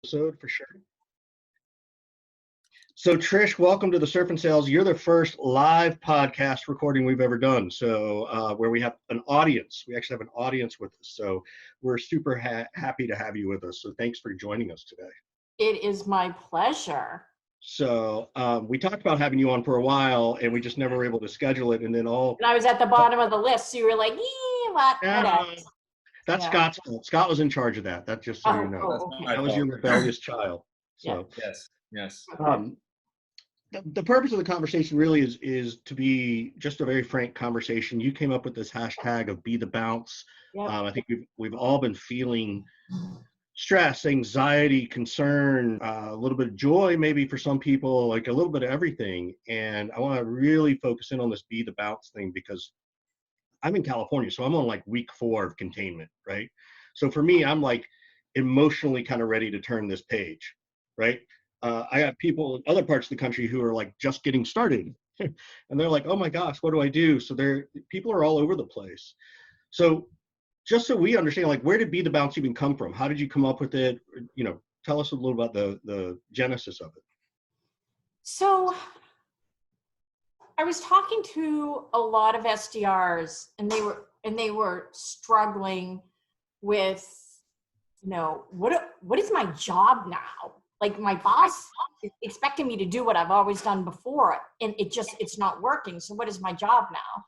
episode for sure. So Trish, welcome to the Surf and Sales. You're the first live podcast recording we've ever done. So where we have an audience, we actually have an audience with us. So we're super happy to have you with us. So thanks for joining us today. It is my pleasure. So we talked about having you on for a while, and we just never were able to schedule it. And then And I was at the bottom of the list, so you were like, what? That's Scott's fault. Scott was in charge of that. That's just so you know. That was your rebellious child. So yes. The purpose of the conversation really is to be just a very frank conversation. You came up with this hashtag of Be the Bounce. Yep. I think we've all been feeling stress, anxiety, concern, a little bit of joy, maybe for some people, like a little bit of everything. And I want to really focus in on this Be the Bounce thing because I'm in California, so I'm on like week 4 of containment, right? So for me, I'm like emotionally kind of ready to turn this page, right? I got people in other parts of the country who are like just getting started and they're like, oh my gosh, what do I do? So people are all over the place. So just so we understand, like, where did Be the Bounce even come from? How did you come up with it? You know, tell us a little about the genesis of it. So I was talking to a lot of SDRs and they were struggling with, what is my job now? Like my boss is expecting me to do what I've always done before and it's not working. So what is my job now?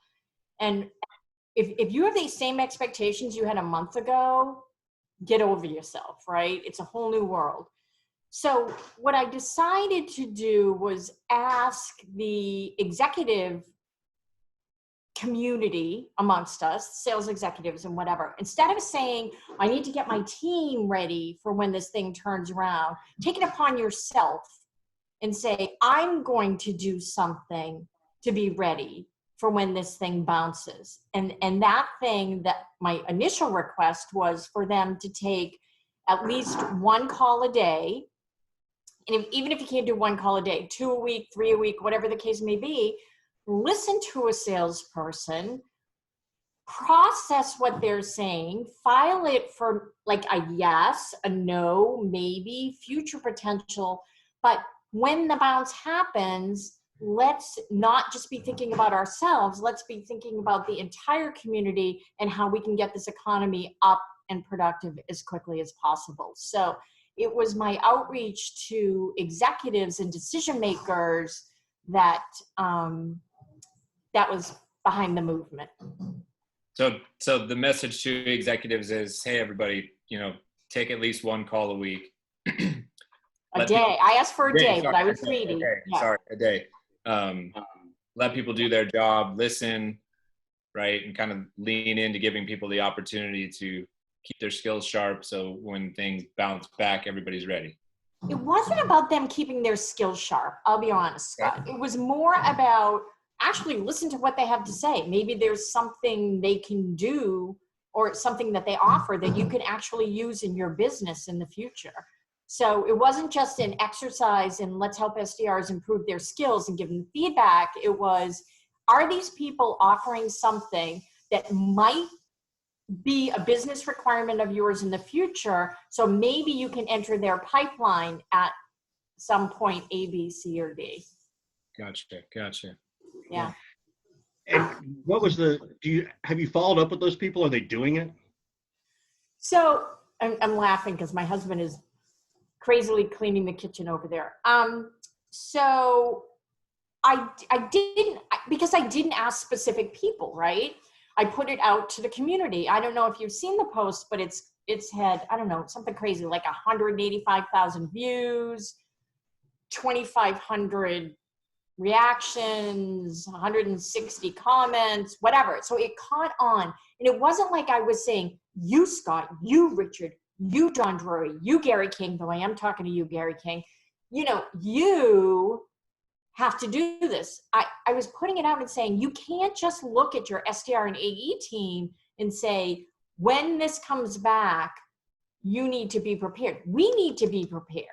And if you have these same expectations you had a month ago, get over yourself, right? It's a whole new world. So what I decided to do was ask the executive community amongst us, sales executives and whatever, instead of saying, I need to get my team ready for when this thing turns around, take it upon yourself and say, I'm going to do something to be ready for when this thing bounces. And that thing, that my initial request was for them to take at least 1 call a day. And even if you can't do 1 call a day, 2 a week, 3 a week, whatever the case may be, listen to a salesperson, process what they're saying, file it for like a yes, a no, maybe, future potential. But when the bounce happens, let's not just be thinking about ourselves, let's be thinking about the entire community and how we can get this economy up and productive as quickly as possible. So it was my outreach to executives and decision makers that was behind the movement. So the message to executives is, hey, everybody, take at least 1 call a week. A day. I asked for a day, but I was greedy. Okay, yeah. Sorry, a day. Let people do their job, listen, right, and kind of lean into giving people the opportunity to keep their skills sharp so when things bounce back, everybody's ready. It wasn't about them keeping their skills sharp, I'll be honest, Scott. It was more about actually listen to what they have to say. Maybe there's something they can do or something that they offer that you can actually use in your business in the future. So it wasn't just an exercise in let's help SDRs improve their skills and give them feedback. It was, are these people offering something that might be a business requirement of yours in the future? So maybe you can enter their pipeline at some point, A, B, C, or D. Gotcha. Yeah. And what was have you followed up with those people? Are they doing it? So I'm laughing because my husband is crazily cleaning the kitchen over there. So I didn't, because I didn't ask specific people, right? I put it out to the community. I don't know if you've seen the post, but it's had, I don't know, something crazy, like 185,000 views, 2,500 reactions, 160 comments, whatever. So it caught on. And it wasn't like I was saying, you, Scott, you, Richard, you, John Drury, you, Gary King, though I am talking to you, Gary King, you have to do this. I was putting it out and saying, you can't just look at your SDR and AE team and say, when this comes back, you need to be prepared. We need to be prepared.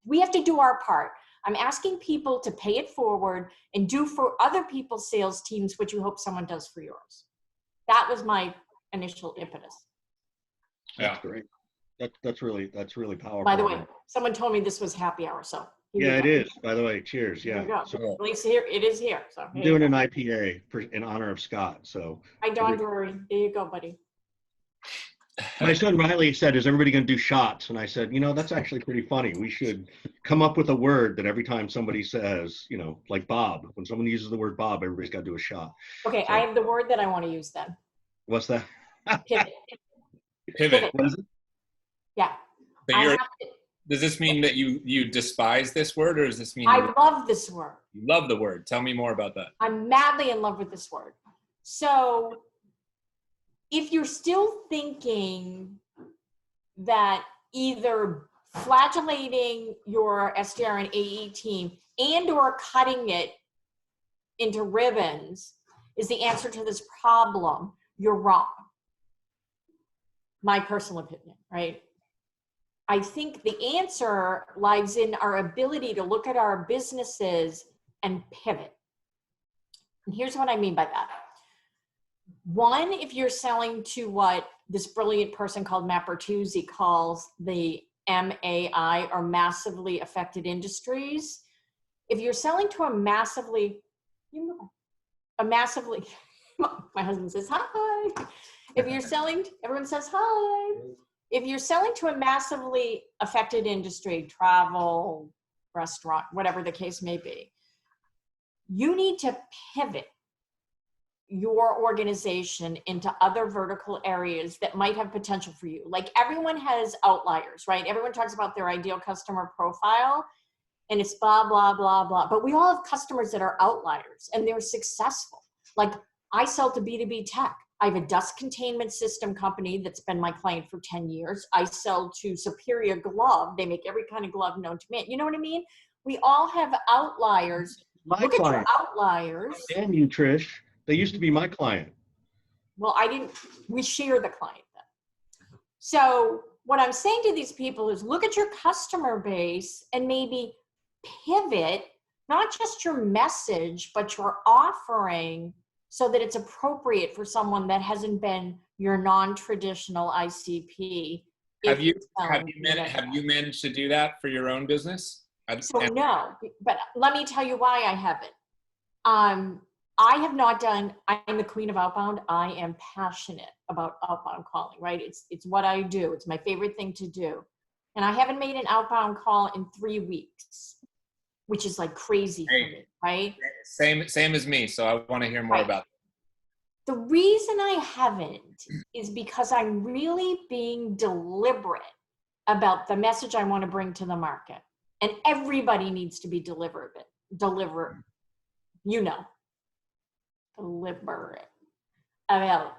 We have to do our part. I'm asking people to pay it forward and do for other people's sales teams what you hope someone does for yours. That was my initial impetus. That's great. That's really powerful. By the way, someone told me this was happy hour, so here Yeah, you it go. is. By the way, cheers. Here Yeah. you go. So At least here it is here. So I'm here you doing go. an IPA in honor of Scott. So Hi, Don Drury. There you go, buddy. my son Riley said, "Is everybody going to do shots?" And I said, that's actually pretty funny. We should come up with a word that every time somebody says, like Bob, when someone uses the word Bob, everybody's got to do a shot. Okay, So, I have the word that I want to use then. what's that? Pivot. Pivot. What is it? Yeah. So does this mean that you despise this word, or does this mean I love this word. you love the word? Tell me more about that. I'm madly in love with this word. So if you're still thinking that either flagellating your SDR and AE team and or cutting it into ribbons is the answer to this problem, you're wrong. My personal opinion, right? I think the answer lies in our ability to look at our businesses and pivot. And here's what I mean by that. One, if you're selling to what this brilliant person called Matt Bertuzzi calls the MAI, or massively affected industries, if you're selling to my husband says hi. If you're selling, everyone says hi. If you're selling to a massively affected industry, travel, restaurant, whatever the case may be, you need to pivot your organization into other vertical areas that might have potential for you. Like everyone has outliers, right? Everyone talks about their ideal customer profile and it's blah, blah, blah, blah. But we all have customers that are outliers and they're successful. Like I sell to B2B tech. I have a dust containment system company that's been my client for 10 years. I sell to Superior Glove. They make every kind of glove known to man. You know what I mean? We all have outliers. Look at your outliers. And you, Trish. They used to be my client. Well, we share the client then. So what I'm saying to these people is look at your customer base and maybe pivot, not just your message, but your offering so that it's appropriate for someone that hasn't been your non-traditional ICP. Have you managed to do that for your own business? No, but let me tell you why I haven't. I have not done, I'm the queen of outbound. I am passionate about outbound calling, right? It's what I do. It's my favorite thing to do. And I haven't made an outbound call in 3 weeks, which is like crazy for me, right? Same as me. So I want to hear more about that. The reason I haven't is because I'm really being deliberate about the message I want to bring to the market. And everybody needs to be deliberate about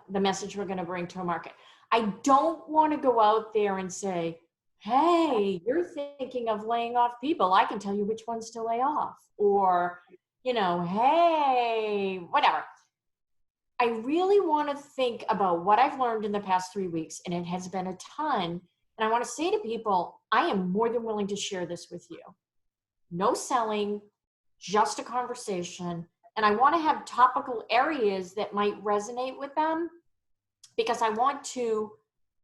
the message we're going to bring to a market. I don't want to go out there and say, hey, you're thinking of laying off people. I can tell you which ones to lay off. Or, hey, whatever. I really want to think about what I've learned in the past 3 weeks, and it has been a ton. And I want to say to people, I am more than willing to share this with you. No selling, just a conversation. And I want to have topical areas that might resonate with them because I want to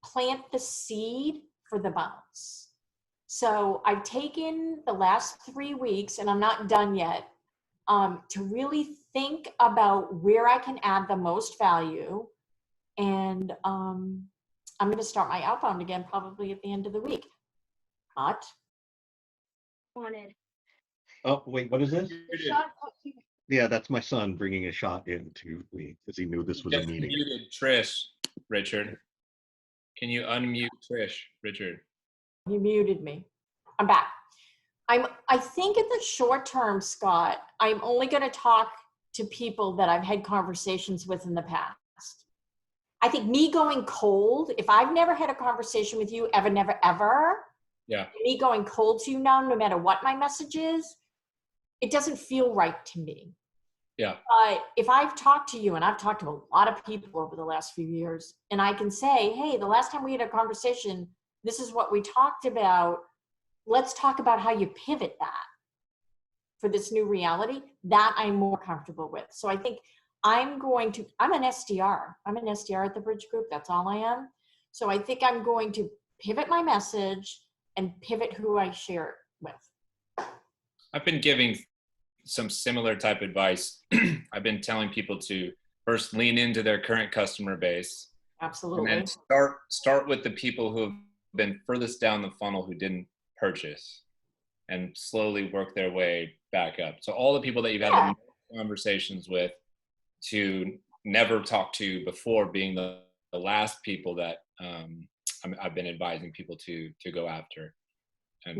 plant the seed for the bounce. So I've taken the last 3 weeks, and I'm not done yet, to really think about where I can add the most value. And I'm going to start my outbound again probably at the end of the week. But Oh, wait, what is this? Yeah, that's my son bringing a shot in to me because he knew this was a meeting. Muted Trish, Richard. Can you unmute Trish, Richard? He muted me. I'm back. I think in the short term, Scott, I'm only going to talk to people that I've had conversations with in the past. I think me going cold, if I've never had a conversation with you, ever, never, ever, yeah, me going cold to you now, no matter what my message is, it doesn't feel right to me. Yeah. But if I've talked to you, and I've talked to a lot of people over the last few years, and I can say, hey, the last time we had a conversation, this is what we talked about. Let's talk about how you pivot that for this new reality. That I'm more comfortable with. So I think I'm an SDR. I'm an SDR at the Bridge Group. That's all I am. So I think I'm going to pivot my message and pivot who I share it with. I've been giving some similar type advice. I've been telling people to first lean into their current customer base. Absolutely. And then start with the people who have been furthest down the funnel who didn't purchase, and slowly work their way back up. So all the people that you've had conversations with to never talk to before being the last people that I've been advising people to go after. And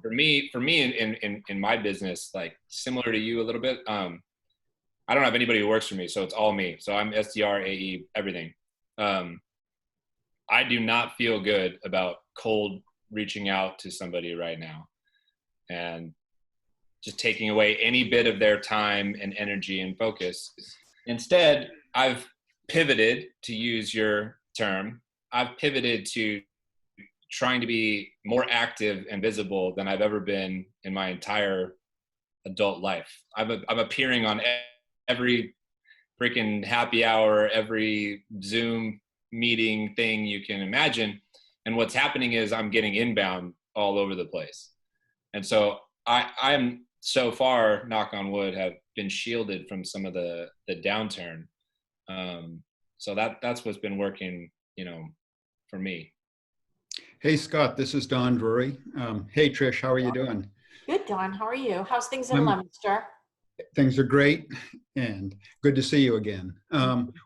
for me in my business, like similar to you a little bit, I don't have anybody who works for me, so it's all me. So I'm SDR, AE, everything. I do not feel good about cold reaching out to somebody right now and just taking away any bit of their time and energy and focus. Instead, I've pivoted, to use your term, I've pivoted to trying to be more active and visible than I've ever been in my entire adult life. I'm appearing on every freaking happy hour, every Zoom meeting thing you can imagine. And what's happening is I'm getting inbound all over the place. And so I'm so far, knock on wood, have been shielded from some of the downturn. So that's what's been working, for me. Hey, Scott, this is Don Drury. Hey, Trish, how are you doing? Good, Don. How are you? How's things in Leominster? Things are great and good to see you again.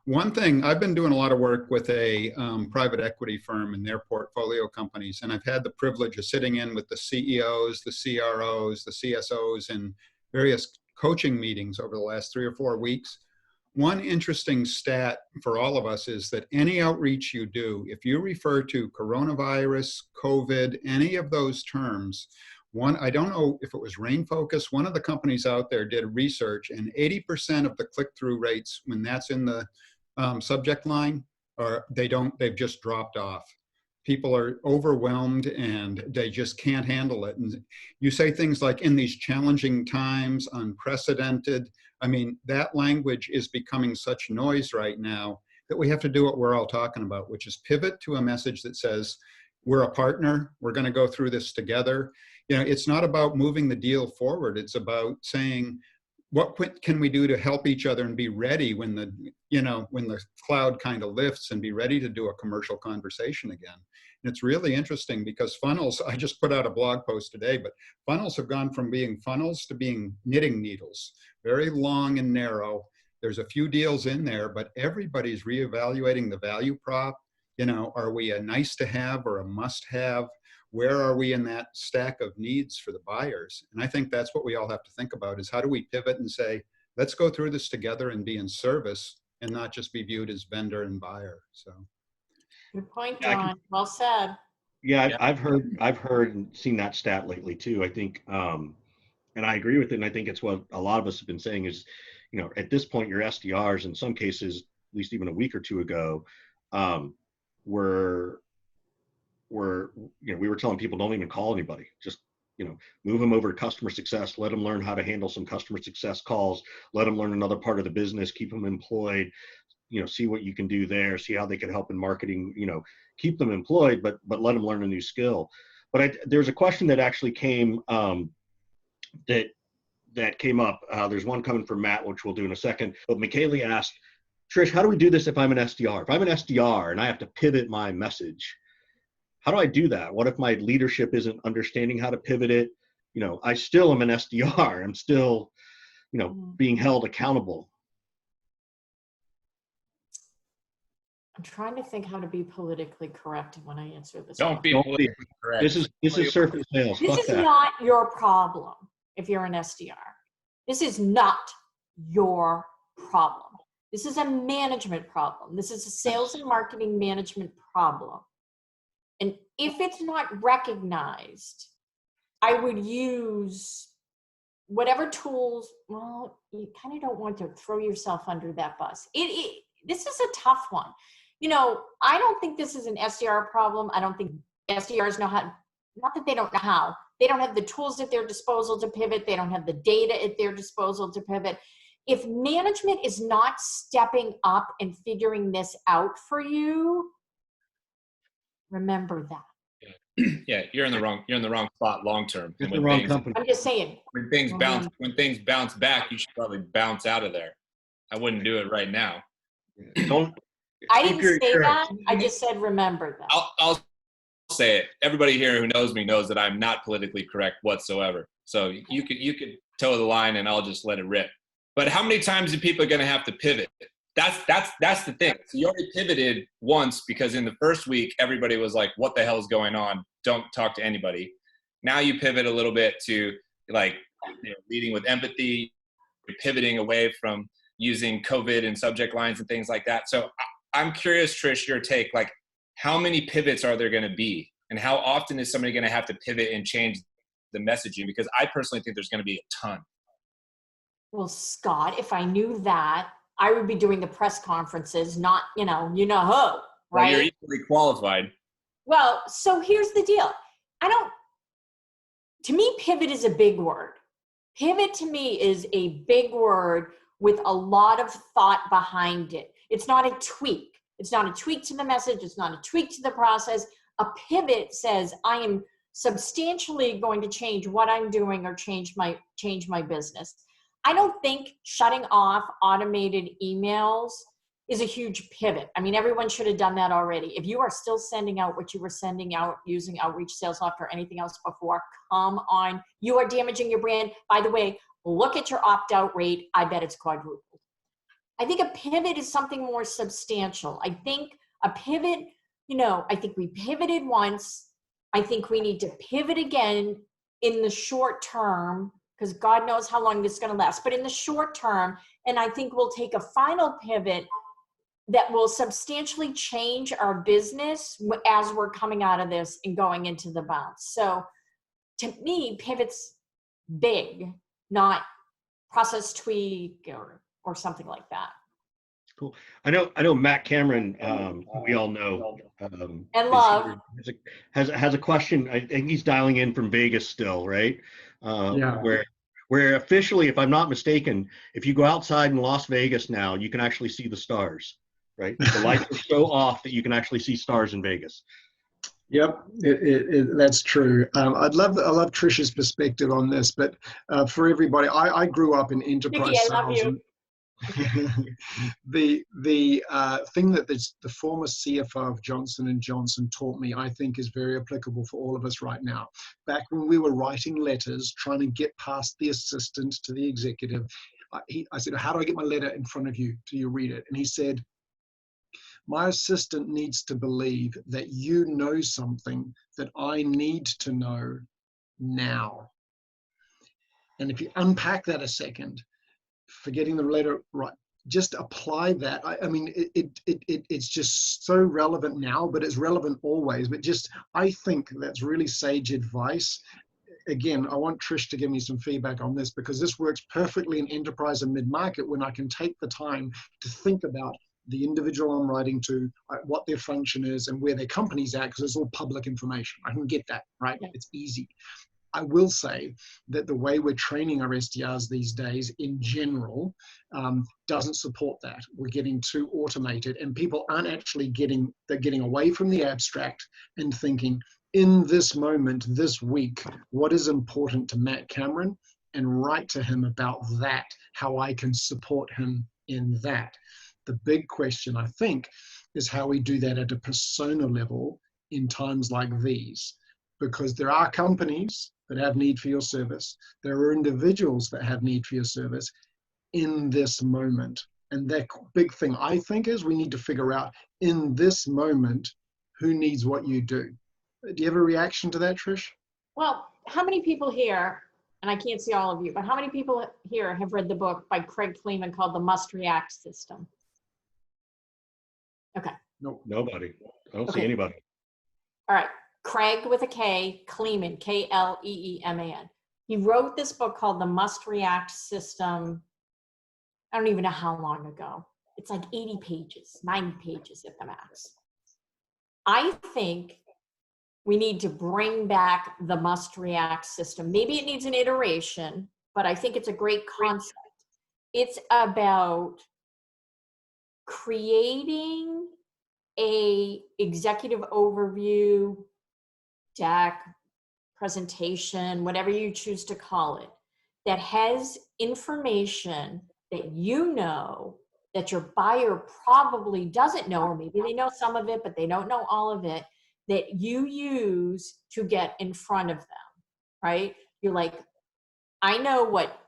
One thing, I've been doing a lot of work with a private equity firm and their portfolio companies, and I've had the privilege of sitting in with the CEOs, the CROs, the CSOs, and various coaching meetings over the last 3 or 4 weeks. One interesting stat for all of us is that any outreach you do, if you refer to coronavirus, COVID, any of those terms, I don't know if it was Rain Focus, one of the companies out there did research, and 80% of the click-through rates, when that's in the subject line, they've just dropped off. People are overwhelmed and they just can't handle it. And you say things like, in these challenging times, unprecedented. I mean, that language is becoming such noise right now that we have to do what we're all talking about, which is pivot to a message that says, we're a partner, we're going to go through this together. It's not about moving the deal forward. It's about saying, what can we do to help each other and be ready when the cloud kind of lifts, and be ready to do a commercial conversation again. And it's really interesting because funnels, I just put out a blog post today, but funnels have gone from being funnels to being knitting needles, very long and narrow. There's a few deals in there, but everybody's reevaluating the value prop. Are we a nice to have or a must have? Where are we in that stack of needs for the buyers? And I think that's what we all have to think about, is how do we pivot and say, let's go through this together and be in service and not just be viewed as vendor and buyer. So good point, John. Well said. Yeah, I've heard and seen that stat lately too. I think, and I agree with it. And I think it's what a lot of us have been saying is, at this point, your SDRs, in some cases, at least even a week or two ago, we were telling people, don't even call anybody. Just, move them over to customer success, let them learn how to handle some customer success calls, let them learn another part of the business, keep them employed, see what you can do there, see how they can help in marketing, keep them employed, but let them learn a new skill. But there's a question that actually came, that came up. There's one coming from Matt, which we'll do in a second. But McKaylee asked, Trish, how do we do this if I'm an SDR? If I'm an SDR and I have to pivot my message, how do I do that? What if my leadership isn't understanding how to pivot it? I still am an SDR. I'm still, being held accountable. I'm trying to think how to be politically correct when I answer this. Don't be politically correct. This is surface sales. This is not your problem if you're an SDR. This is not your problem. This is a management problem. This is a sales and marketing management problem. And if it's not recognized, I would use whatever tools. Well, you kind of don't want to throw yourself under that bus. This is a tough one. I don't think this is an SDR problem. I don't think SDRs know how, not that they don't know how, they don't have the tools at their disposal to pivot. They don't have the data at their disposal to pivot. If management is not stepping up and figuring this out for you, remember that. Yeah, you're in the wrong spot long term. It's the wrong company. I'm just saying. When things bounce back, you should probably bounce out of there. I wouldn't do it right now. Don't. I didn't say that. I just said remember that. I'll say it. Everybody here who knows me knows that I'm not politically correct whatsoever. So you could toe the line and I'll just let it rip. But how many times are people going to have to pivot? That's the thing. So you already pivoted once because in the first week everybody was like, "What the hell is going on? Don't talk to anybody." Now you pivot a little bit to like leading with empathy, pivoting away from using COVID and subject lines and things like that. So I'm curious, Trish, your take, like how many pivots are there going to be? And how often is somebody going to have to pivot and change the messaging? Because I personally think there's going to be a ton. Well, Scott, if I knew that, I would be doing the press conferences, not, you know who, right? Well, you're equally qualified. Well, so here's the deal. To me, pivot is a big word. Pivot to me is a big word with a lot of thought behind it. It's not a tweak. It's not a tweak to the message. It's not a tweak to the process. A pivot says I am substantially going to change what I'm doing or change my business. I don't think shutting off automated emails is a huge pivot. I mean, everyone should have done that already. If you are still sending out what you were sending out using Outreach Sales Software or anything else before, come on. You are damaging your brand. By the way, look at your opt-out rate. I bet it's quadrupled. I think a pivot is something more substantial. I think a pivot, I think we pivoted once. I think we need to pivot again in the short term, because God knows how long this is going to last, but in the short term, and I think we'll take a final pivot that will substantially change our business as we're coming out of this and going into the bounce. So to me, pivot's big, not process tweak or something like that. Cool. I know Matt Cameron, we all know. And love. Has a question. I think he's dialing in from Vegas still, right? Yeah. Where officially, if I'm not mistaken, if you go outside in Las Vegas now, you can actually see the stars, right? The lights are so off that you can actually see stars in Vegas. Yep, that's true. I love Trish's perspective on this, but for everybody, I grew up in enterprise Nikki, I sales. love you. The thing that the former CFO of Johnson & Johnson taught me, I think, is very applicable for all of us right now. Back when we were writing letters, trying to get past the assistant to the executive, I said, "How do I get my letter in front of you? Do you read it?" And he said, "My assistant needs to believe that you know something that I need to know now." And if you unpack that a second, forgetting the letter right, just apply that. I mean, it's just so relevant now, but it's relevant always. But I think that's really sage advice. Again, I want Trish to give me some feedback on this, because this works perfectly in enterprise and mid-market when I can take the time to think about the individual I'm writing to, what their function is and where their company's at, because it's all public information. I can get that, right? Yeah. It's easy. I will say that the way we're training our SDRs these days in general doesn't support that. We're getting too automated, and people aren't actually they're getting away from the abstract and thinking, in this moment, this week, what is important to Matt Cameron, and write to him about that, how I can support him in that. The big question, I think, is how we do that at a persona level in times like these, because there are companies that have need for your service. There are individuals that have need for your service in this moment. And that big thing, I think, is we need to figure out in this moment, who needs what you do. Do you have a reaction to that, Trish? Well, how many people here, and I can't see all of you, but how many people here have read the book by Craig Kleeman called The Must React System? Okay. No. Nobody. I don't see anybody. All right. Craig with a K, Kleeman, K-L-E-E-M-A-N. He wrote this book called The Must React System. I don't even know how long ago. It's like 80 pages, 90 pages at the max. I think we need to bring back the must react system. Maybe it needs an iteration, but I think it's a great concept. It's about creating a executive overview deck, presentation, whatever you choose to call it, that has information that you know that your buyer probably doesn't know, or maybe they know some of it, but they don't know all of it, that you use to get in front of them, right? You're like, I know what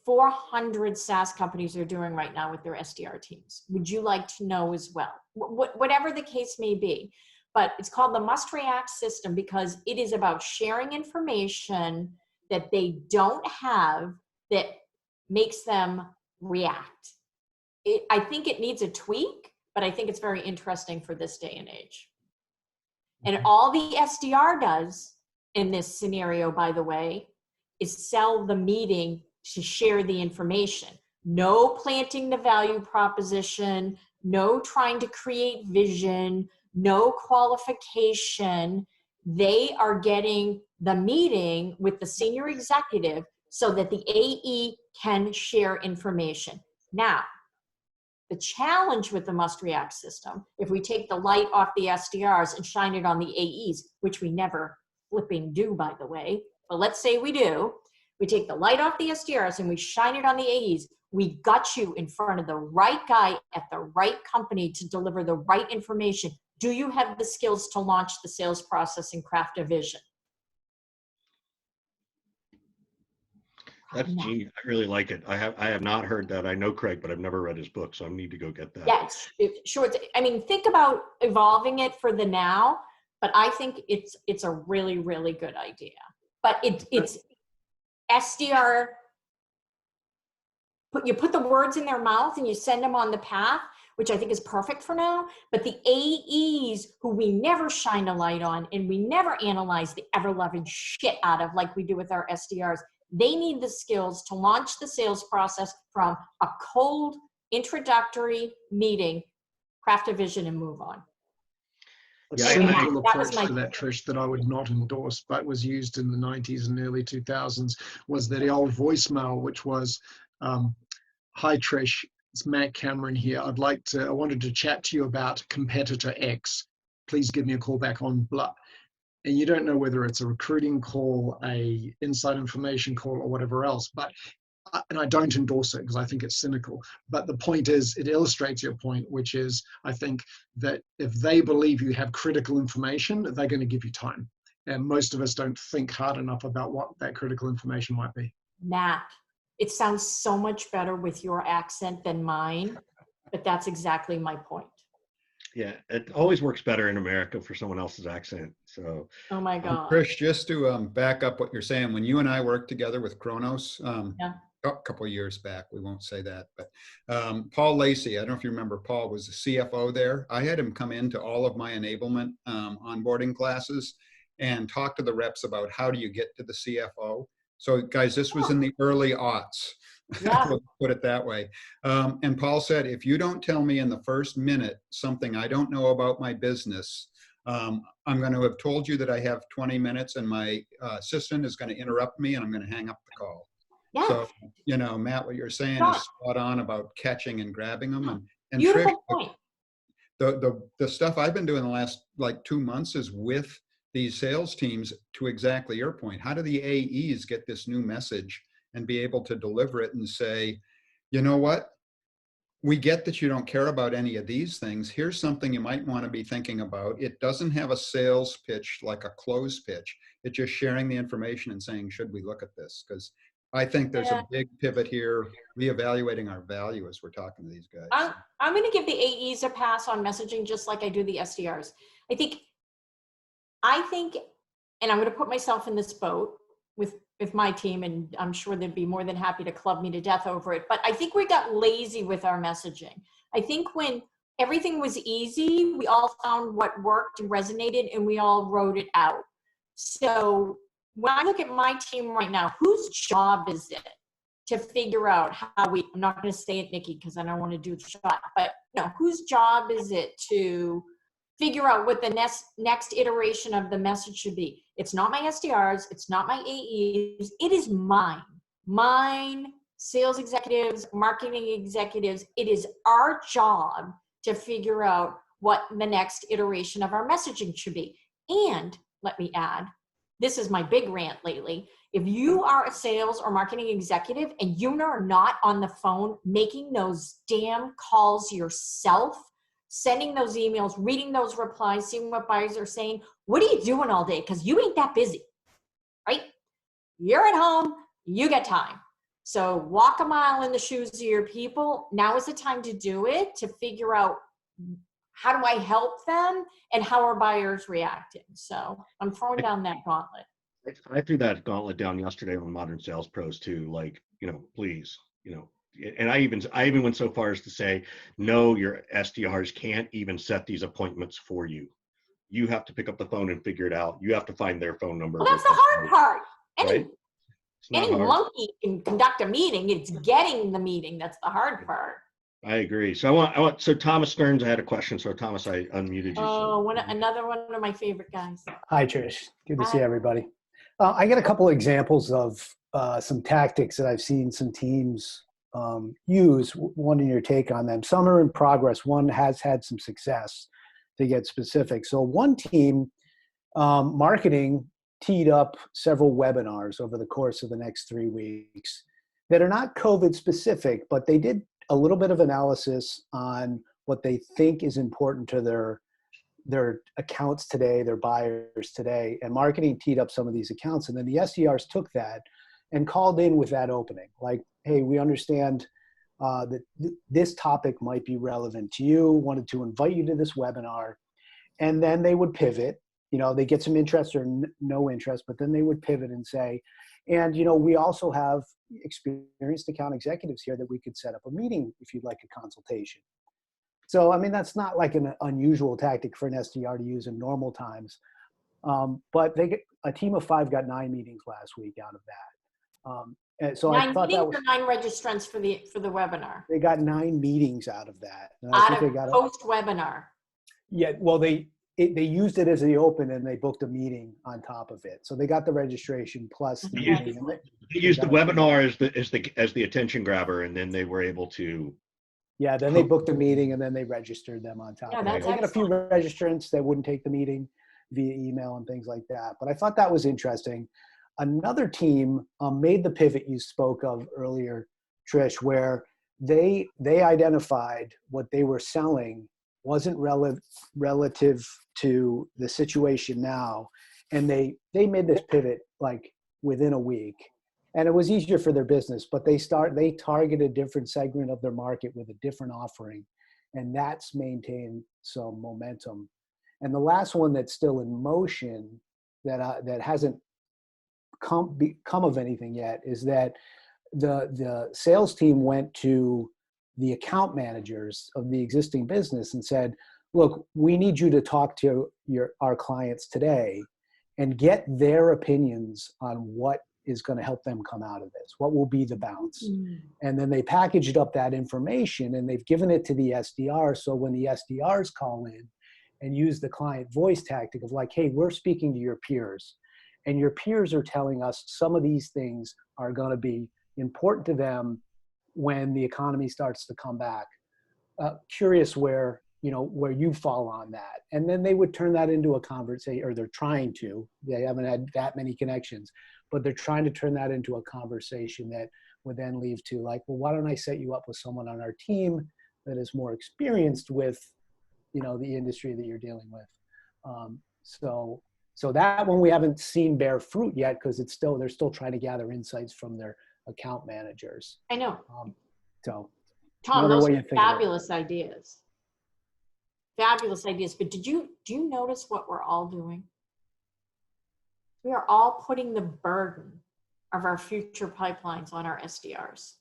400 SaaS companies are doing right now with their SDR teams. Would you like to know as well? Whatever the case may be. But it's called the must react system because it is about sharing information that they don't have that makes them react. I think it needs a tweak, but I think it's very interesting for this day and age. And all the SDR does in this scenario, by the way, is sell the meeting to share the information. No planting the value proposition, no trying to create vision, no qualification. They are getting the meeting with the senior executive so that the AE can share information. Now, the challenge with the must react system, if we take the light off the SDRs and shine it on the AEs, which we never flipping do, by the way, but let's say we do, we take the light off the SDRs and we shine it on the AEs, we got you in front of the right guy at the right company to deliver the right information. Do you have the skills to launch the sales process and craft a vision? That's genius. I really like it. I have not heard that. I know Craig, but I've never read his book, so I need to go get that. Yeah, sure. I mean, think about evolving it for the now, but I think it's a really, really good idea. But it's SDR. You put the words in their mouth and you send them on the path, which I think is perfect for now. But the AEs who we never shine a light on and we never analyze the ever-loving shit out of like we do with our SDRs, they need the skills to launch the sales process from a cold introductory meeting, craft a vision, and move on. A Yeah, cynical that was approach my to that, Trish, that I would not endorse, but was used in the 90s and early 2000s, was the old voicemail, which was, hi, Trish, it's Matt Cameron here. I wanted to chat to you about competitor X. Please give me a call back on blah. And you don't know whether it's a recruiting call, a inside information call, or whatever else. And I don't endorse it because I think it's cynical. But the point is, it illustrates your point, which is, I think that if they believe you have critical information, they're going to give you time. And most of us don't think hard enough about what that critical information might be. Matt, it sounds so much better with your accent than mine, but that's exactly my point. Yeah, it always works better in America for someone else's accent. So, Oh my God. Trish, just to back up what you're saying, when you and I worked together with Kronos, Yeah. a couple of years back, we won't say that, but Paul Lacey, I don't know if you remember, Paul was the CFO there. I had him come into all of my enablement onboarding classes and talk to the reps about how do you get to the CFO. So guys, this was in the early aughts. Yeah. We'll put it that way. And Paul said, if you don't tell me in the first minute something I don't know about my business, I'm going to have told you that I have 20 minutes and my assistant is going to interrupt me and I'm going to hang up the call. Yeah. So, you know, Matt, what you're saying is spot on about catching and grabbing them. And Beautiful Trish, point. the stuff I've been doing the last like 2 months is with these sales teams, to exactly your point. How do the AEs get this new message and be able to deliver it and say, you know what? We get that you don't care about any of these things. Here's something you might want to be thinking about. It doesn't have a sales pitch like a close pitch. It's just sharing the information and saying, should we look at this? Because I think there's a big pivot here, reevaluating our value as we're talking to these guys. I'm going to give the AEs a pass on messaging just like I do the SDRs. I think, and I'm going to put myself in this boat with my team, and I'm sure they'd be more than happy to club me to death over it. But I think we got lazy with our messaging. I think when everything was easy, we all found what worked and resonated, and we all wrote it out. So when I look at my team right now, whose job is it to figure out how I'm not going to say it, Nikki, because I don't want to do the shot, but whose job is it to figure out what the next iteration of the message should be? It's not my SDRs. It's not my AEs. It is mine, sales executives, marketing executives. It is our job to figure out what the next iteration of our messaging should be. And let me add, this is my big rant lately. If you are a sales or marketing executive and you are not on the phone making those damn calls yourself, sending those emails, reading those replies, seeing what buyers are saying, what are you doing all day? Because you ain't that busy, right? You're at home, you get time. So walk a mile in the shoes of your people. Now is the time to do it, to figure out how do I help them and how are buyers reacting. So I'm throwing down that gauntlet. I threw that gauntlet down yesterday on Modern Sales Pros too. Like, please, and I even went so far as to say, no, your SDRs can't even set these appointments for you. You have to pick up the phone and figure it out. You have to find their phone number. Well, that's the hard part. Any hard. monkey can conduct a meeting. It's getting the meeting that's the hard part. I agree. So so Thomas Stearns, I had a question. So Thomas, I unmuted you. Oh, another one of my favorite guys. Hi, Trish. Good to see everybody. I got a couple of examples of some tactics that I've seen some teams use. Wanting your take on them. Some are in progress. One has had some success, to get specific. So one team, marketing, teed up several webinars over the course of the next 3 weeks that are not COVID specific, but they did a little bit of analysis on what they think is important to their accounts today, their buyers today, and marketing teed up some of these accounts. And then the SDRs took that and called in with that opening. Like, hey, we understand that this topic might be relevant to you, wanted to invite you to this webinar. And then they would pivot. They get some interest or no interest, but then they would pivot and say, and, we also have experienced account executives here that we could set up a meeting if you'd like a consultation. So, I mean, that's not like an unusual tactic for an SDR to use in normal times. But a team of 5 got 9 meetings last week out of that. And so 9 I thought meetings that was, or 9 registrants for the webinar. they got 9 meetings out of that. And Out of post-webinar. Yeah, well, they used it as the open and they booked a meeting on top of it. So they got the registration plus the meeting. They used the webinar as the attention grabber, and then they were able to. Yeah, then they booked a meeting and then they registered them on top of it. They got a few registrants that wouldn't take the meeting via email and things like that. But I thought that was interesting. Another team made the pivot you spoke of earlier, Trish, where they identified what they were selling wasn't relative to the situation now. And they made this pivot like within a week. And it was easier for their business, but they target a different segment of their market with a different offering. And that's maintained some momentum. And the last one that's still in motion that hasn't come of anything yet is that the sales team went to the account managers of the existing business and said, look, we need you to talk to our clients today and get their opinions on what is going to help them come out of this. What will be the bounce? And then they packaged up that information and they've given it to the SDR. So when the SDRs call in and use the client voice tactic of like, hey, we're speaking to your peers and your peers are telling us some of these things are going to be important to them when the economy starts to come back. Curious where you fall on that. And then they would turn that into a conversation, or they're trying to. They haven't had that many connections, but they're trying to turn that into a conversation that would then lead to like, well, why don't I set you up with someone on our team that is more experienced with, the industry that you're dealing with. So that one we haven't seen bear fruit yet because they're still trying to gather insights from their account managers. I know. So Tom, those are fabulous ideas. Fabulous ideas. But do you notice what we're all doing? We are all putting the burden of our future pipelines on our SDRs.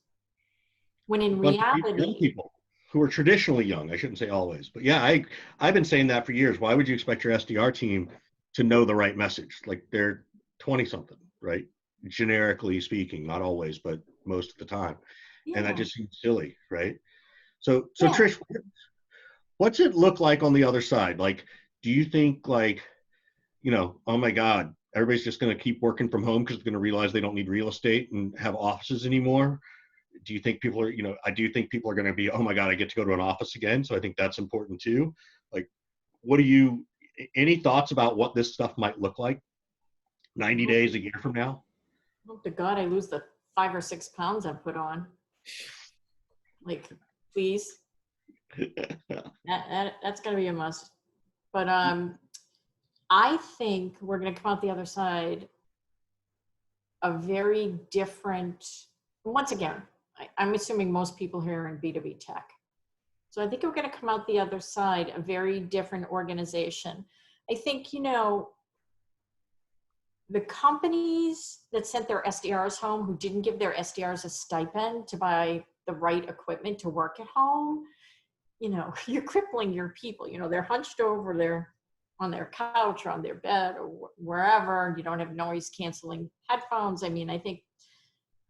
When in reality, young people who are traditionally young, I shouldn't say always, but yeah, I've been saying that for years. Why would you expect your SDR team to know the right message? Like they're 20 something, right? Generically speaking, not always, but most of the time. Yeah. And that just seems silly, right? So yeah. Trish, what's it look like on the other side? Like, do you think like, oh my God, everybody's just going to keep working from home because they're going to realize they don't need real estate and have offices anymore? Do you think people are, I do think people are going to be, oh my God, I get to go to an office again. So I think that's important too. Like, what do you, Any thoughts about what this stuff might look like 90 days, a year from now? Hope to God I lose the 5 or 6 pounds I've put on. Like, please. That's gonna be a must. But I think we're gonna come out the other side a very different. Once again, I'm assuming most people here are in B2B tech. So I think we're going to come out the other side a very different organization. I think, you know, the companies that sent their SDRs home, who didn't give their SDRs a stipend to buy the right equipment to work at home, you know, you're crippling your people. You know, they're hunched over on their couch or on their bed or wherever. You don't have noise canceling headphones. I mean, I think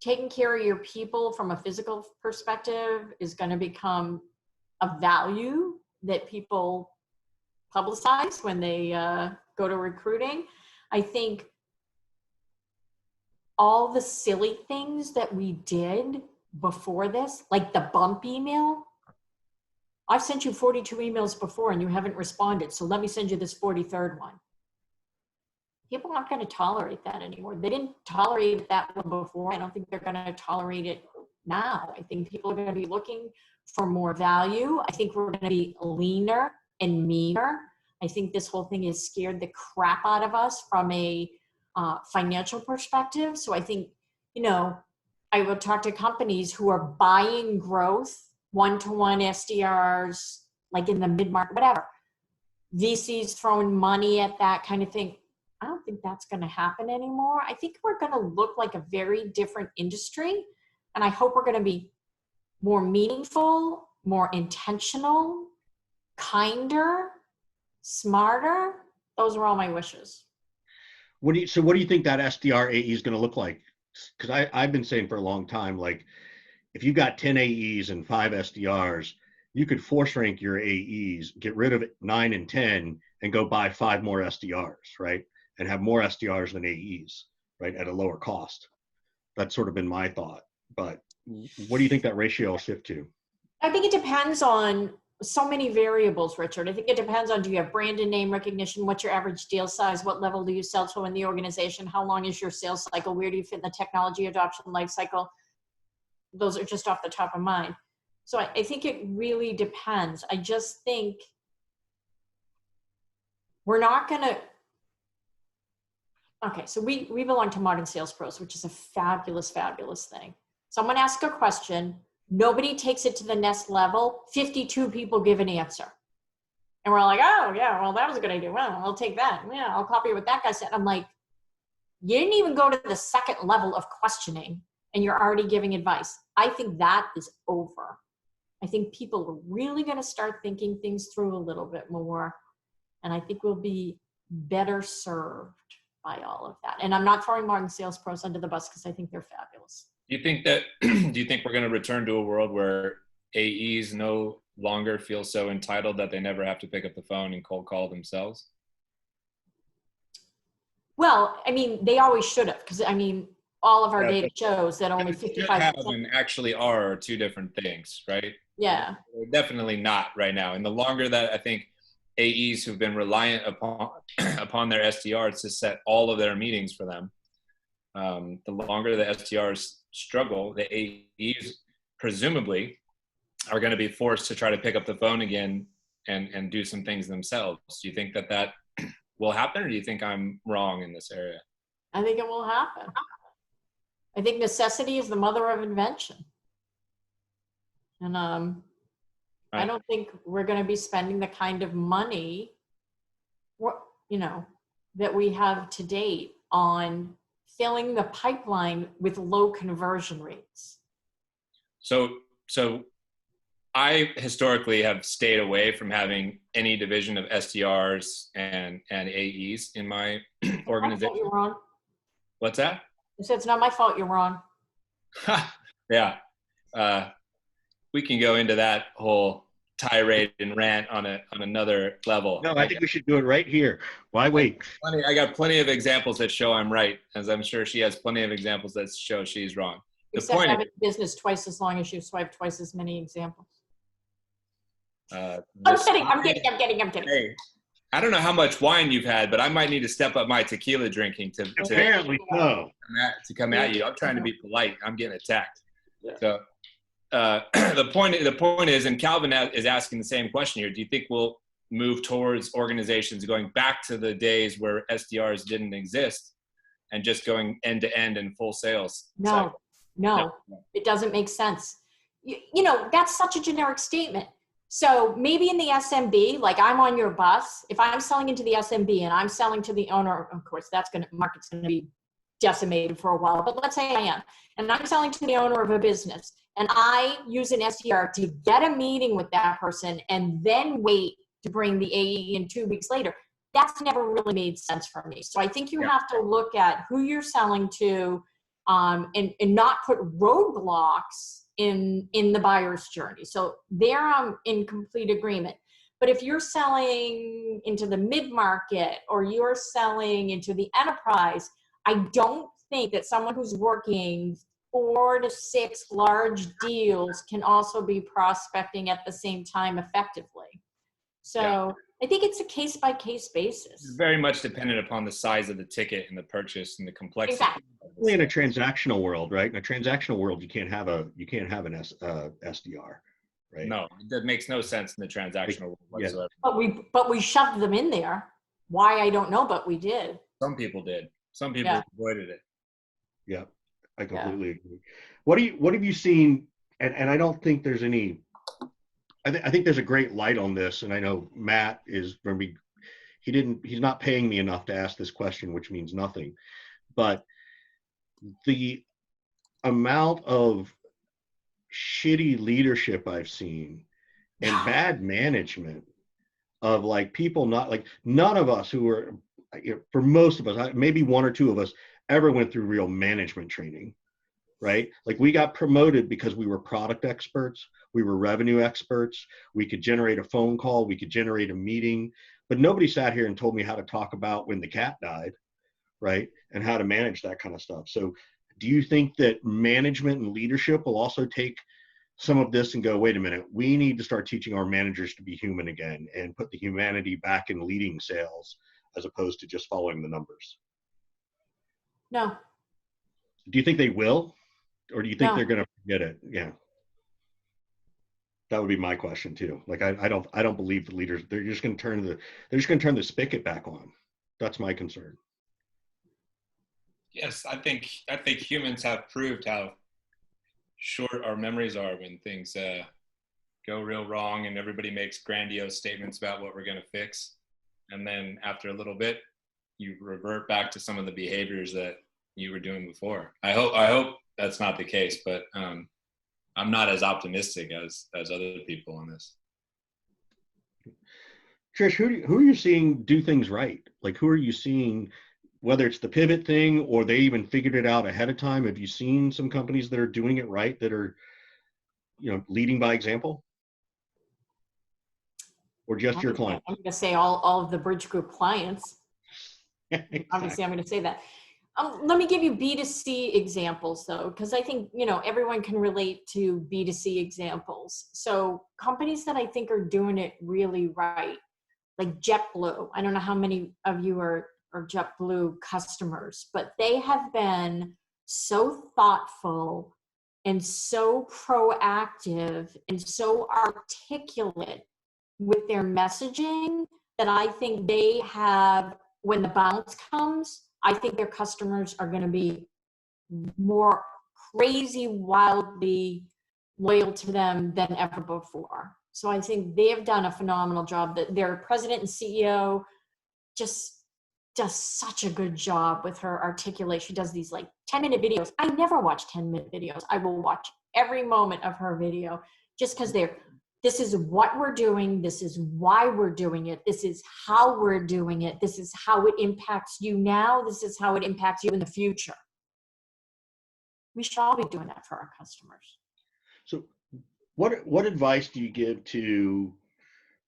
taking care of your people from a physical perspective is going to become a value that people publicize when they go to recruiting. I think all the silly things that we did before this, like the bump email, I've sent you 42 emails before and you haven't responded, so let me send you this 43rd one. People aren't going to tolerate that anymore. They didn't tolerate that one before. I don't think they're going to tolerate it now. I think people are going to be looking for more value. I think we're going to be leaner and meaner. I think this whole thing has scared the crap out of us from a financial perspective. So I think, you know, I will talk to companies who are buying growth, one-to-one SDRs, like in the mid-market, whatever. VCs throwing money at that kind of thing. I don't think that's going to happen anymore. I think we're going to look like a very different industry. And I hope we're going to be more meaningful, more intentional, kinder, smarter. Those are all my wishes. What do you think that SDR AE is going to look like? Because I've been saying for a long time, like, if you got 10 AEs and 5 SDRs, you could force rank your AEs, get rid of 9 and 10, and go buy 5 more SDRs, right? And have more SDRs than AEs, right, at a lower cost. That's sort of been my thought. But what do you think that ratio will shift to? I think it depends on so many variables, Richard. I think it depends on, do you have brand and name recognition? What's your average deal size? What level do you sell to in the organization? How long is your sales cycle? Where do you fit in the technology adoption life cycle? Those are just off the top of mind. So I think it really depends. I just think we're not going to. Okay, so we belong to Modern Sales Pros, which is a fabulous, fabulous thing. Someone asks a question, nobody takes it to the next level, 52 people give an answer. And we're like, oh yeah, well, that was a good idea. Well, I'll take that. Yeah, I'll copy what that guy said. I'm like, you didn't even go to the second level of questioning and you're already giving advice. I think that is over. I think people are really going to start thinking things through a little bit more. And I think we'll be better served by all of that. And I'm not throwing Modern Sales Pros under the bus because I think they're fabulous. Do you think we're going to return to a world where AEs no longer feel so entitled that they never have to pick up the phone and cold call themselves? Well, I mean, they always should have, because I mean, all of our data shows that only 55% and actually are two different things, right? Yeah. They're definitely not right now. And the longer that I think AEs who've been reliant upon their SDRs to set all of their meetings for them, the longer the SDRs struggle, the AEs presumably are going to be forced to try to pick up the phone again and do some things themselves. Do you think that will happen, or do you think I'm wrong in this area? I think it will happen. I think necessity is the mother of invention. And I don't think we're going to be spending the kind of money, you know, that we have to date on filling the pipeline with low conversion rates. So I historically have stayed away from having any division of SDRs and AEs in my organization. You're wrong. What's that? I said, it's not my fault, you're wrong. Yeah. We can go into that whole tirade and rant on another level. No, I think we should do it right here. Why wait? I got plenty of examples that show I'm right, as I'm sure she has plenty of examples that show she's wrong. Except I've been in business twice as long as you, so I have twice as many examples. I'm kidding. Hey, I don't know how much wine you've had, but I might need to step up my tequila drinking to Apparently, no. come at you. I'm trying to be polite. I'm getting attacked. Yeah. So the point is, and Calvin is asking the same question here. Do you think we'll move towards organizations going back to the days where SDRs didn't exist and just going end to end in full sales? No, it doesn't make sense. You know, that's such a generic statement. So maybe in the SMB, like I'm on your bus, if I'm selling into the SMB and I'm selling to the owner, of course, market's going to be decimated for a while, but let's say I am, and I'm selling to the owner of a business and I use an SDR to get a meeting with that person and then wait to bring the AE in 2 weeks later. That's never really made sense for me. So I think you have to look at who you're selling to, and not put roadblocks in the buyer's journey. So there I'm in complete agreement. But if you're selling into the mid-market or you're selling into the enterprise, I don't think that someone who's working 4 to 6 large deals can also be prospecting at the same time effectively. So I think it's a case-by-case basis. It's very much dependent upon the size of the ticket and the purchase and the complexity. Exactly. Only in a transactional world, right? In a transactional world, you can't have an SDR, right? No, that makes no sense in the transactional world whatsoever. But we shoved them in there. Why, I don't know, but we did. Some people did. Some people avoided it. Yeah, I completely agree. What have you seen? And I don't think there's any. I think there's a great light on this, and I know Matt is going to be. He's not paying me enough to ask this question, which means nothing. But the amount of shitty leadership I've seen and bad management of like people not like none of us who are, for most of us, maybe 1 or 2 of us ever went through real management training, right? Like we got promoted because we were product experts, we were revenue experts, we could generate a phone call, we could generate a meeting, but nobody sat here and told me how to talk about when the cat died, right? And how to manage that kind of stuff. So do you think that management and leadership will also take some of this and go, wait a minute, we need to start teaching our managers to be human again and put the humanity back in leading sales as opposed to just following the numbers? No. Do you think they will? Or do you think they're going to forget it? Yeah. That would be my question too. Like, I don't believe the leaders, they're just going to turn the spigot back on. That's my concern. Yes, I think humans have proved how short our memories are when things go real wrong and everybody makes grandiose statements about what we're going to fix. And then after a little bit, you revert back to some of the behaviors that you were doing before. I hope that's not the case, but I'm not as optimistic as other people on this. Trish, who are you seeing do things right? Like, who are you seeing, whether it's the pivot thing or they even figured it out ahead of time? Have you seen some companies that are doing it right, that are, leading by example? Or just your clients? I'm going to say all of the Bridge Group clients. Exactly. Obviously, I'm going to say that. Let me give you B2C examples, though, because I think, everyone can relate to B2C examples. So companies that I think are doing it really right, like JetBlue. I don't know how many of you are JetBlue customers, but they have been so thoughtful and so proactive and so articulate with their messaging that I think they have, when the bounce comes, I think their customers are going to be more crazy, wildly loyal to them than ever before. So I think they have done a phenomenal job. That their president and CEO just does such a good job with her articulation. She does these like 10-minute videos. I never watch 10-minute videos. I will watch every moment of her video just because this is what we're doing. This is why we're doing it. This is how we're doing it. This is how it impacts you now. This is how it impacts you in the future. We should all be doing that for our customers. So what advice do you give to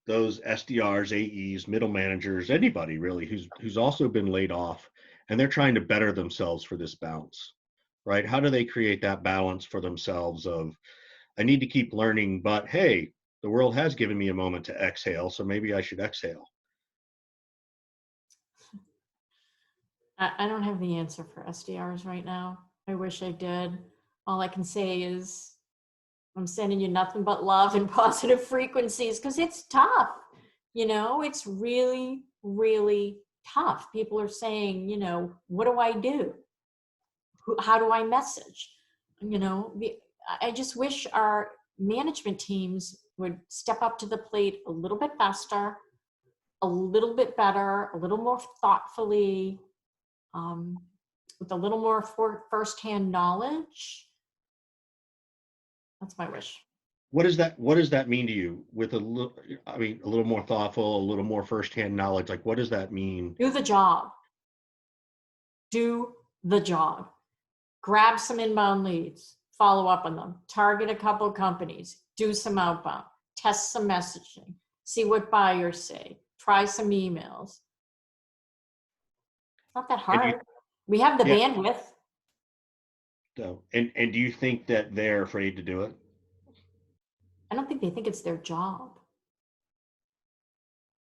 those SDRs, AEs, middle managers, anybody really who's also been laid off and they're trying to better themselves for this bounce, right? How do they create that balance for themselves of, I need to keep learning, but hey, the world has given me a moment to exhale, so maybe I should exhale. I don't have the answer for SDRs right now. I wish I did. All I can say is I'm sending you nothing but love and positive frequencies because it's tough. It's really, really tough. People are saying, what do I do? How do I message? I just wish our management teams would step up to the plate a little bit faster, a little bit better, a little more thoughtfully, with a little more firsthand knowledge. That's my wish. What does that mean to you? With a little more thoughtful, a little more firsthand knowledge. Like, what does that mean? Do the job. Do the job. Grab some inbound leads, follow up on them, target a couple companies, do some outbound, test some messaging, see what buyers say, try some emails. It's not that hard. We have the bandwidth. So, and do you think that they're afraid to do it? I don't think they think it's their job.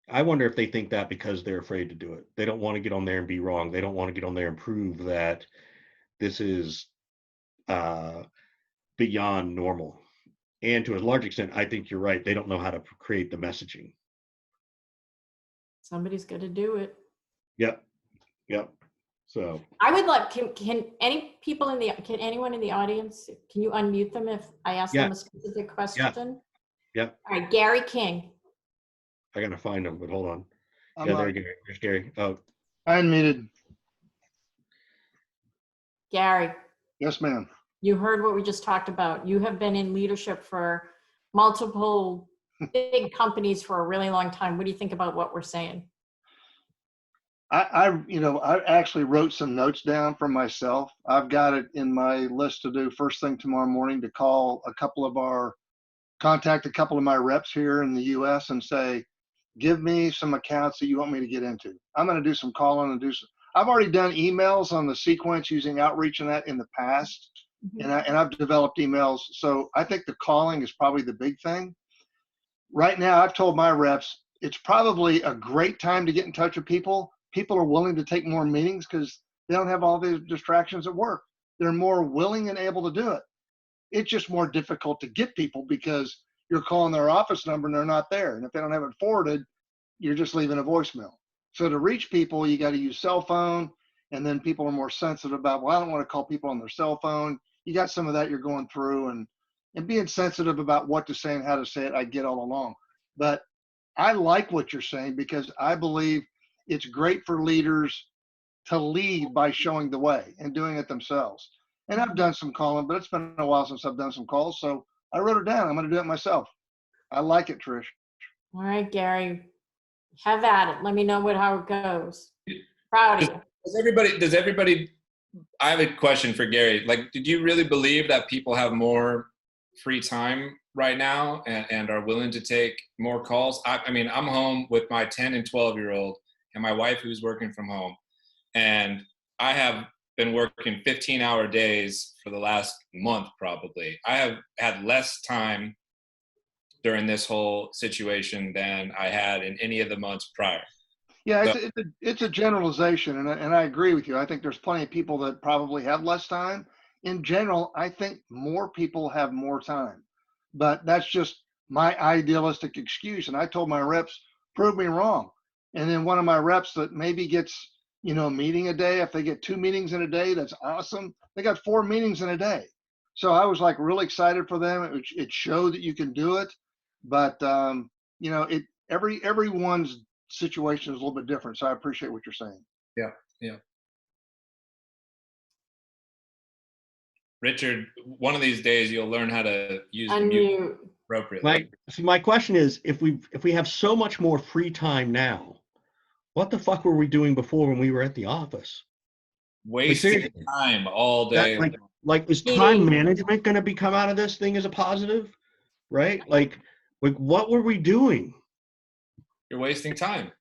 I wonder if they think that because they're afraid to do it. They don't want to get on there and be wrong. They don't want to get on there and prove that this is beyond normal. And to a large extent, I think you're right. They don't know how to create the messaging. Somebody's got to do it. Yep. So I would like, can anyone in the audience, can you unmute them if I ask them a specific question? Yeah. All right, Gary King. I gotta find him, but hold on. There's Gary. Oh, I unmuted. Gary. Yes, ma'am. You heard what we just talked about. You have been in leadership for multiple big companies for a really long time. What do you think about what we're saying? I actually wrote some notes down for myself. I've got it in my list to do first thing tomorrow morning to contact a couple of my reps here in the US and say, give me some accounts that you want me to get into. I'm going to do some calling and I've already done emails on the sequence using outreach and that in the past. Mm-hmm. And I've developed emails. So I think the calling is probably the big thing. Right now, I've told my reps, it's probably a great time to get in touch with people. People are willing to take more meetings because they don't have all these distractions at work. They're more willing and able to do it. It's just more difficult to get people because you're calling their office number and they're not there. And if they don't have it forwarded, you're just leaving a voicemail. So to reach people, you got to use cell phone. And then people are more sensitive about, well, I don't want to call people on their cell phone. You got some of that you're going through and being sensitive about what to say and how to say it. I get all along. But I like what you're saying because I believe it's great for leaders to lead by showing the way and doing it themselves. And I've done some calling, but it's been a while since I've done some calls. So I wrote it down. I'm going to do it myself. I like it, Trish. All right, Gary, have at it. Let me know how it goes. Proud of you. Does everybody, I have a question for Gary. Like, did you really believe that people have more free time right now and are willing to take more calls? I mean, I'm home with my 10 and 12-year-old and my wife who's working from home. And I have been working 15-hour days for the last month, probably. I have had less time during this whole situation than I had in any of the months prior. Yeah, it's a generalization, and I agree with you. I think there's plenty of people that probably have less time. In general, I think more people have more time, but that's just my idealistic excuse. And I told my reps, prove me wrong. And then one of my reps that maybe gets, a meeting a day, if they get 2 meetings in a day, that's awesome. They got 4 meetings in a day. So I was like really excited for them. It showed that you can do it, but everyone's situation is a little bit different. So I appreciate what you're saying. Yeah. Richard, one of these days you'll learn how to use the mute appropriately. My question is, if we have so much more free time now, what the fuck were we doing before when we were at the office? Wasting time all day. Is time management going to come out of this thing as a positive? Right? Like what were we doing? You're wasting time.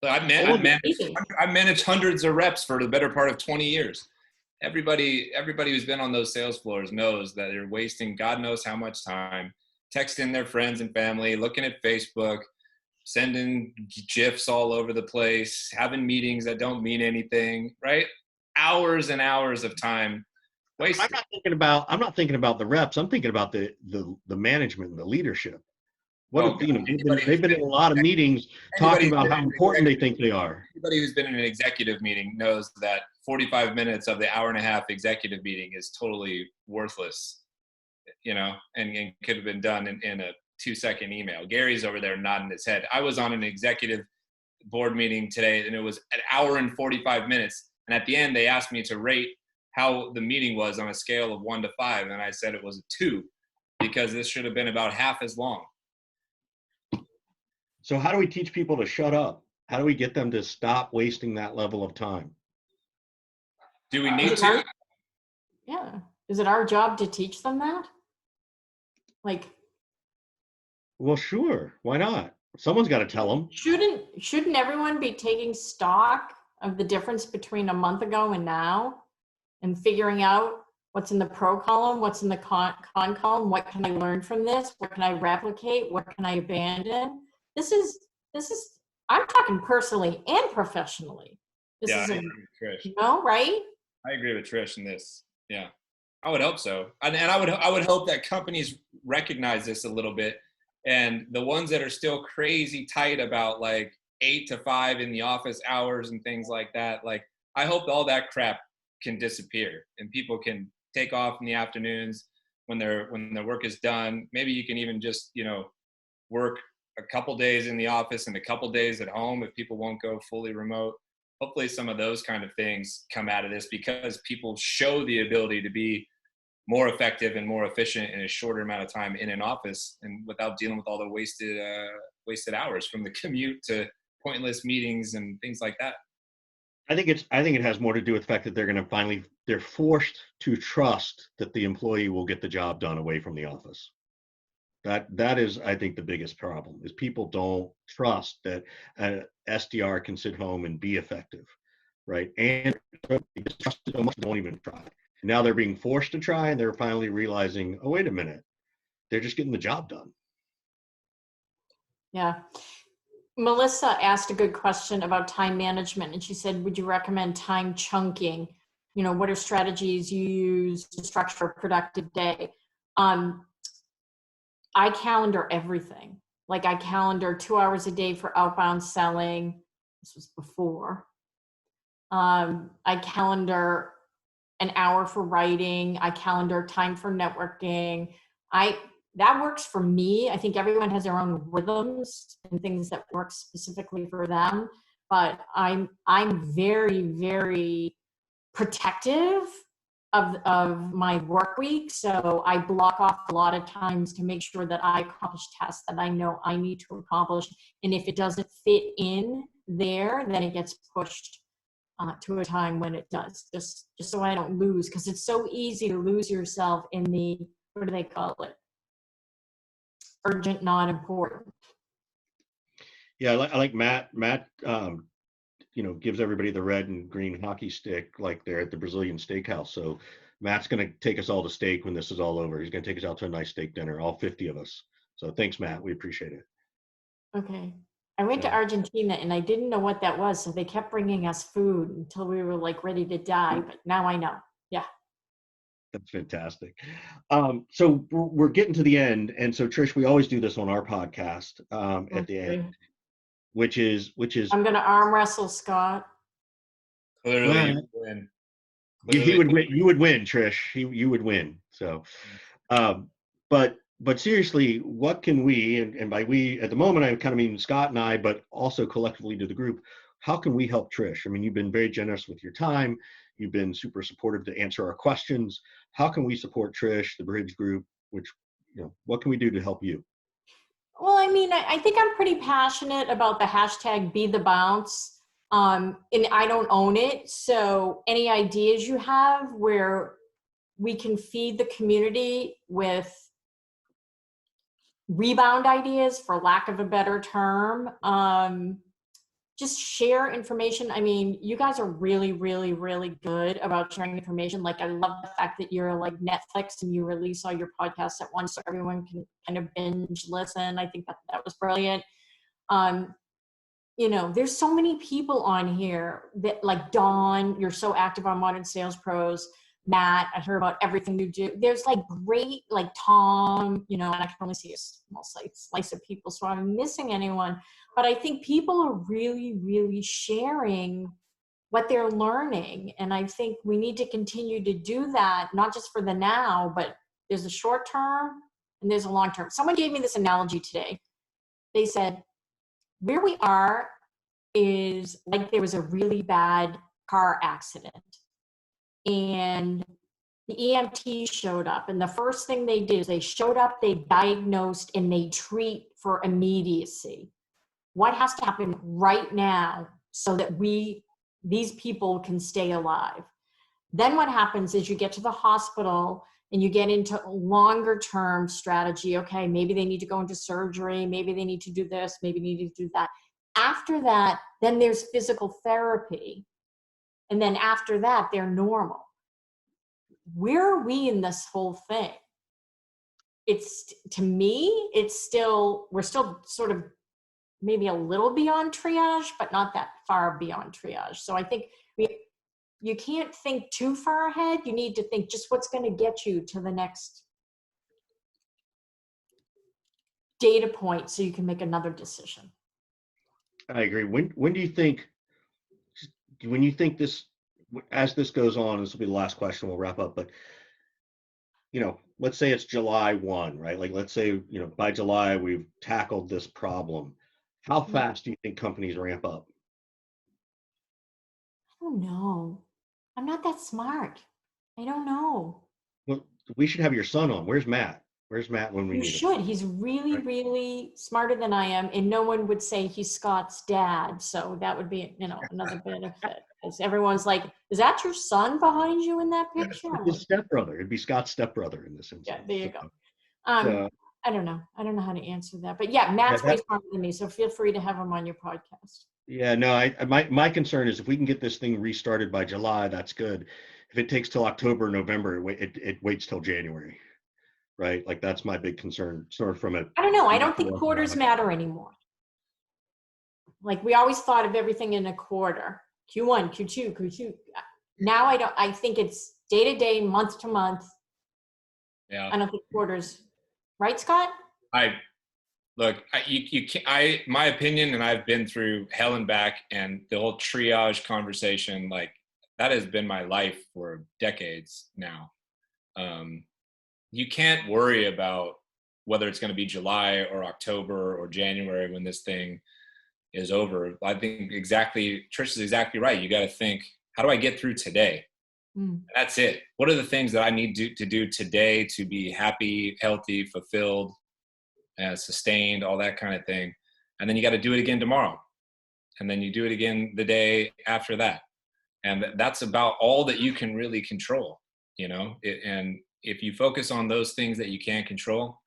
I managed hundreds of reps for the better part of 20 years. Everybody who's been on those sales floors knows that they're wasting God knows how much time texting their friends and family, looking at Facebook, sending GIFs all over the place, having meetings that don't mean anything, right? Hours and hours of time wasted. I'm not thinking about the reps. I'm thinking about the management and the leadership. They've been in a lot of meetings talking about how important they think they are. Anybody who's been in an executive meeting knows that 45 minutes of the hour and a half executive meeting is totally worthless, and could have been done in a 2-second email. Gary's over there nodding his head. I was on an executive board meeting today, and it was an hour and 45 minutes. And at the end, they asked me to rate how the meeting was on a scale of 1 to 5. And I said it was a 2, because this should have been about half as long. So how do we teach people to shut up? How do we get them to stop wasting that level of time? Do we need to? Yeah. Is it our job to teach them that? Well, sure. Why not? Someone's got to tell them. Shouldn't everyone be taking stock of the difference between a month ago and now, and figuring out what's in the pro column, what's in the con column, what can I learn from this? What can I replicate? What can I abandon? This is, I'm talking personally and professionally. I agree with Trish. Right? I agree with Trish in this. Yeah, I would hope so. And I would hope that companies recognize this a little bit. And the ones that are still crazy tight about 8 to 5 in the office hours and things like that, I hope all that crap can disappear and people can take off in the afternoons when their work is done. Maybe you can even just, work a couple days in the office and a couple days at home if people won't go fully remote. Hopefully some of those kind of things come out of this, because people show the ability to be more effective and more efficient in a shorter amount of time in an office, and without dealing with all the wasted hours from the commute to pointless meetings and things like that. I think it has more to do with the fact that they're forced to trust that the employee will get the job done away from the office. That is, I think, the biggest problem, is people don't trust that an SDR can sit home and be effective, right? And they just trust it so much they won't even try. Now they're being forced to try, and they're finally realizing, oh, wait a minute, they're just getting the job done. Yeah. Melissa asked a good question about time management, and she said, would you recommend time chunking? What are strategies you use to structure a productive day? I calendar everything. I calendar 2 hours a day for outbound selling. This was before. I calendar an hour for writing. I calendar time for networking. That works for me. I think everyone has their own rhythms and things that work specifically for them. But I'm very, very protective of my work week. So I block off a lot of times to make sure that I accomplish tasks that I know I need to accomplish. And if it doesn't fit in there, then it gets pushed to a time when it does, just so I don't lose, because it's so easy to lose yourself in the, what do they call it? Urgent, not important. Yeah, I like Matt. Matt, gives everybody the red and green hockey stick like they're at the Brazilian steakhouse. So Matt's going to take us all to steak when this is all over. He's going to take us out to a nice steak dinner, all 50 of us. So thanks, Matt. We appreciate it. Okay. I went to Argentina and I didn't know what that was. So they kept bringing us food until we were ready to die. But now I know. Yeah. That's fantastic. So we're getting to the end. And so Trish, we always do this on our podcast at the end, which is I'm going to arm wrestle Scott. Clearly you win. He would win. You would win, Trish. You would win. So, but seriously, what can we, and by we at the moment, I kind of mean Scott and I, but also collectively to the group, how can we help Trish? I mean, you've been very generous with your time. You've been super supportive to answer our questions. How can we support Trish, the Bridge Group, what can we do to help you? Well, I mean, I think I'm pretty passionate about the hashtag Be the Bounce, and I don't own it. So any ideas you have where we can feed the community with rebound ideas, for lack of a better term, just share information. I mean, you guys are really, really, really good about sharing information. I love the fact that you're like Netflix and you release all your podcasts at once so everyone can kind of binge listen. I think that was brilliant. You know, there's so many people on here that, like Dawn, you're so active on Modern Sales Pros. Matt, I heard about everything you do. There's like great, like Tom, you know, and I can only see a small slice of people, so I'm missing anyone. But I think people are really, really sharing what they're learning. And I think we need to continue to do that, not just for the now, but there's a short term and there's a long term. Someone gave me this analogy today. They said, where we are is like there was a really bad car accident. And the EMT showed up, and the first thing they did is they showed up, they diagnosed, and they treat for immediacy. What has to happen right now so that these people can stay alive? Then what happens is you get to the hospital and you get into longer term strategy. Okay, maybe they need to go into surgery, maybe they need to do this, maybe they need to do that. After that, then there's physical therapy. And then after that, they're normal. Where are we in this whole thing? It's, to me, we're still sort of maybe a little beyond triage, but not that far beyond triage. So I think you can't think too far ahead. You need to think just what's going to get you to the next data point so you can make another decision. I agree. When do you think, when you think this, as this goes on, this will be the last question, we'll wrap up, but you know, let's say it's July 1, right? Like, let's say, you know, by July, we've tackled this problem. How fast do you think companies ramp up? I don't know. I'm not that smart. I don't know. Well, we should have your son on. Where's Matt? Where's Matt when we You need should. him? He's really, Right. really smarter than I am, and no one would say he's Scott's dad. So that would be, you know, another benefit. Because everyone's like, "Is that your son behind you in that picture?" I'm His like, stepbrother. It'd be Scott's stepbrother in this instance. yeah, there you go. So, I don't know. I don't know how to answer that. But yeah, Matt's way smarter than me, so feel free to have him on your podcast. yeah, no, my concern is if we can get this thing restarted by July, that's good. If it takes till October, November, it waits till January, right? Like that's my big concern, sort of from a. I don't know. I don't think quarters matter anymore. Like we always thought of everything in a quarter. Q1, Q2, Q2. Now I don't. I think it's day to day, month to month. Yeah. I don't think quarters. Right, Scott? My opinion, and I've been through hell and back, and the whole triage conversation, like that has been my life for decades now. You can't worry about whether it's going to be July or October or January when this thing is over. I think Trish is exactly right. You got to think, how do I get through today? That's it. What are the things that I need to do today to be happy, healthy, fulfilled, sustained, all that kind of thing. And then you got to do it again tomorrow. And then you do it again the day after that. And that's about all that you can really control, you know? And if you focus on those things that you can't control,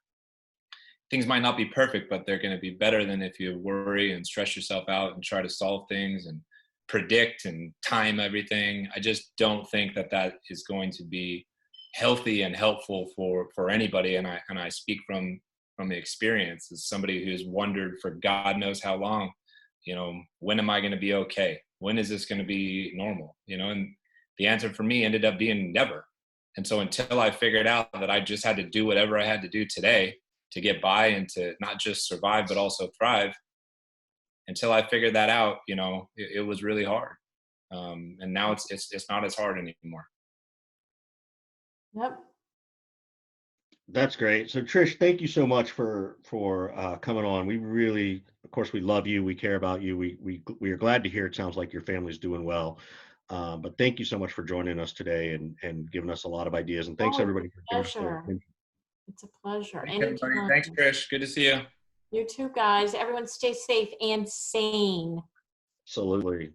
things might not be perfect, but they're going to be better than if you worry and stress yourself out and try to solve things and predict and time everything. I just don't think that is going to be healthy and helpful for anybody. And I speak from the experience as somebody who's wondered for God knows how long, you know, when am I going to be okay? When is this going to be normal? You know, and the answer for me ended up being never. And so until I figured out that I just had to do whatever I had to do today to get by and to not just survive, but also thrive, until I figured that out, you know, it was really hard. And now it's not as hard anymore. Yep. That's great. So Trish, thank you so much for coming on. We really, of course, we love you. We care about you. We are glad to hear it sounds like your family's doing well. But thank you so much for joining us today and giving us a lot of ideas. And thanks everybody for giving us their attention. It's a pleasure. Thanks, everybody. Thanks, Trish. Good to see you. You too, guys. Everyone stay safe and sane. Absolutely.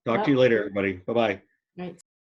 Talk to you later, everybody. Bye-bye.